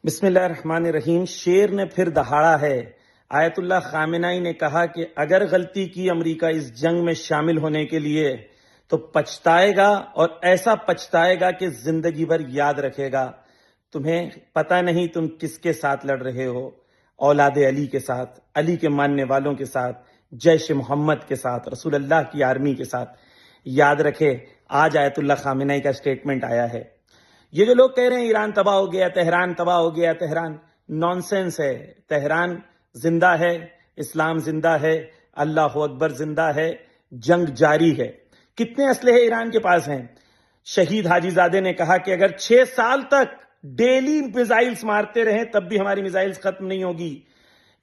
بسم اللہ الرحمن الرحیم۔ شیر نے پھر دہاڑا ہے۔ آیت اللہ خامنہ ای نے کہا کہ اگر غلطی کی امریکہ اس جنگ میں شامل ہونے کے لیے تو پچھتائے گا، اور ایسا پچھتائے گا کہ زندگی بھر یاد رکھے گا۔ تمہیں پتہ نہیں تم کس کے ساتھ لڑ رہے ہو، اولاد علی کے ساتھ، علی کے ماننے والوں کے ساتھ، جیش محمد کے ساتھ، رسول اللہ کی آرمی کے ساتھ۔ یاد رکھے، آج آیت اللہ خامنہ ای کا سٹیٹمنٹ آیا ہے۔ یہ جو لوگ کہہ رہے ہیں ایران تباہ ہو گیا، تہران تباہ ہو گیا، تہران، نانسنس ہے۔ تہران زندہ ہے، اسلام زندہ ہے، اللہ اکبر زندہ ہے، جنگ جاری ہے۔ کتنے اسلحے ایران کے پاس ہیں؟ شہید حاجی زادے نے کہا کہ اگر 6 سال تک ڈیلی میزائلز مارتے رہیں تب بھی ہماری میزائلز ختم نہیں ہوگی۔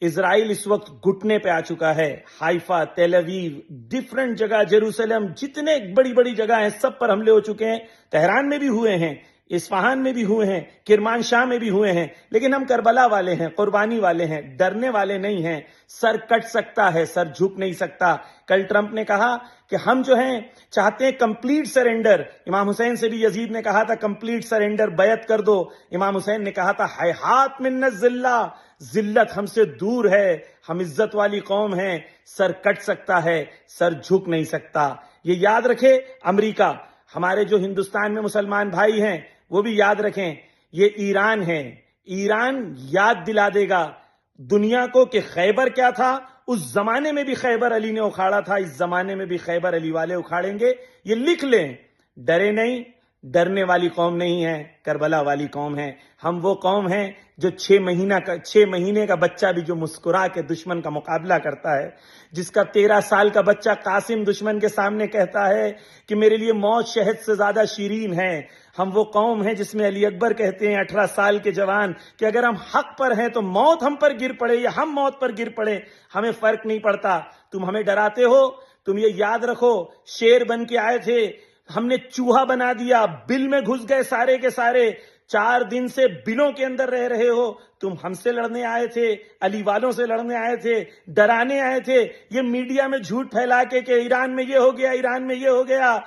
اسرائیل اس وقت گھٹنے پہ آ چکا ہے۔ حائفہ، تیل اویو، ڈیفرنٹ جگہ، جیروسلم، جتنے بڑی بڑی جگہ ہیں سب پر حملے ہو چکے ہیں۔ تہران میں بھی ہوئے ہیں، اصفہان میں بھی ہوئے ہیں، کرمانشاہ میں بھی ہوئے ہیں، لیکن ہم کربلا والے ہیں، قربانی والے ہیں، ڈرنے والے نہیں ہیں۔ سر کٹ سکتا ہے، سر جھک نہیں سکتا۔ کل ٹرمپ نے کہا کہ ہم جو ہیں چاہتے ہیں کمپلیٹ سرنڈر۔ امام حسین سے بھی یزید نے کہا تھا کمپلیٹ سرنڈر، بیعت کر دو۔ امام حسین نے کہا تھا ہیہات من الذلہ، ذلت ہم سے دور ہے، ہم عزت والی قوم ہیں۔ سر کٹ سکتا ہے، سر جھک نہیں سکتا۔ یہ یاد رکھے امریکہ۔ ہمارے جو ہندوستان میں مسلمان بھائی ہیں وہ بھی یاد رکھیں، یہ ایران ہے۔ ایران یاد دلا دے گا دنیا کو کہ خیبر کیا تھا۔ اس زمانے میں بھی خیبر علی نے اکھاڑا تھا، اس زمانے میں بھی خیبر علی والے اکھاڑیں گے۔ یہ لکھ لیں، ڈرے نہیں، ڈرنے والی قوم نہیں ہے، کربلا والی قوم ہے۔ ہم وہ قوم ہیں جو 6 مہینے کا بچہ بھی جو مسکرا کے دشمن کا مقابلہ کرتا ہے، جس کا 13 سال کا بچہ قاسم دشمن کے سامنے کہتا ہے کہ میرے لیے موت شہد سے زیادہ شیرین ہے۔ ہم وہ قوم ہیں جس میں علی اکبر کہتے ہیں 18 سال کے جوان کہ اگر ہم حق پر ہیں تو موت ہم پر گر پڑے یا ہم موت پر گر پڑے، ہمیں فرق نہیں پڑتا۔ تم ہمیں ڈراتے ہو، تم یہ یاد رکھو، شیر بن کے آئے تھے، ہم نے چوہا بنا دیا، بل میں گھس گئے سارے کے سارے۔ 4 دن سے بلوں کے اندر رہ رہے ہو۔ تم ہم سے لڑنے آئے تھے، علی والوں سے لڑنے آئے تھے، ڈرانے آئے تھے، یہ میڈیا میں جھوٹ پھیلا کے کہ ایران میں یہ ہو گیا، ایران میں یہ ہو گیا۔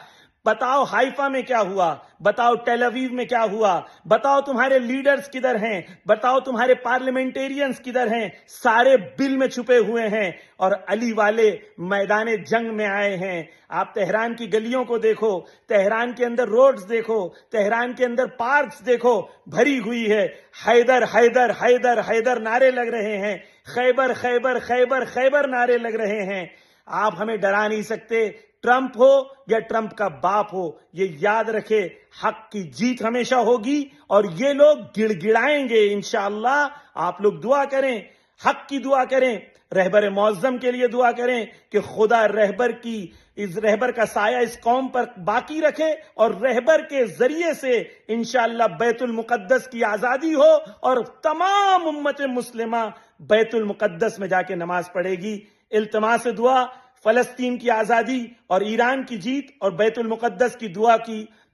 بتاؤ حائفہ میں کیا ہوا، بتاؤ ٹیل اویو میں کیا ہوا، بتاؤ تمہارے لیڈرز کدھر ہیں، بتاؤ تمہارے پارلیمنٹیرینز کدھر ہیں۔ سارے بل میں چھپے ہوئے ہیں اور علی والے میدان جنگ میں آئے ہیں۔ آپ تہران کی گلیوں کو دیکھو، تہران کے اندر روڈز دیکھو، تہران کے اندر پارکس دیکھو، بھری ہوئی ہے۔ حیدر حیدر حیدر حیدر نعرے لگ رہے ہیں، خیبر خیبر خیبر خیبر نعرے لگ رہے ہیں۔ آپ ہمیں ڈرا نہیں سکتے، ٹرمپ ہو یا ٹرمپ کا باپ ہو۔ یہ یاد رکھے، حق کی جیت ہمیشہ ہوگی اور یہ لوگ گڑ گڑائیں گے انشاءاللہ۔ آپ لوگ دعا کریں، حق کی دعا کریں، رہبر معظم کے لیے دعا کریں کہ خدا رہبر کا سایہ اس قوم پر باقی رکھے اور رہبر کے ذریعے سے انشاءاللہ بیت المقدس کی آزادی ہو اور تمام امت مسلمہ بیت المقدس میں جا کے نماز پڑھے گی۔ التماس دعا، فلسطین کی آزادی اور ایران کی جیت اور بیت المقدس کی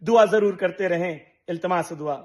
دعا ضرور کرتے رہیں۔ التماس دعا۔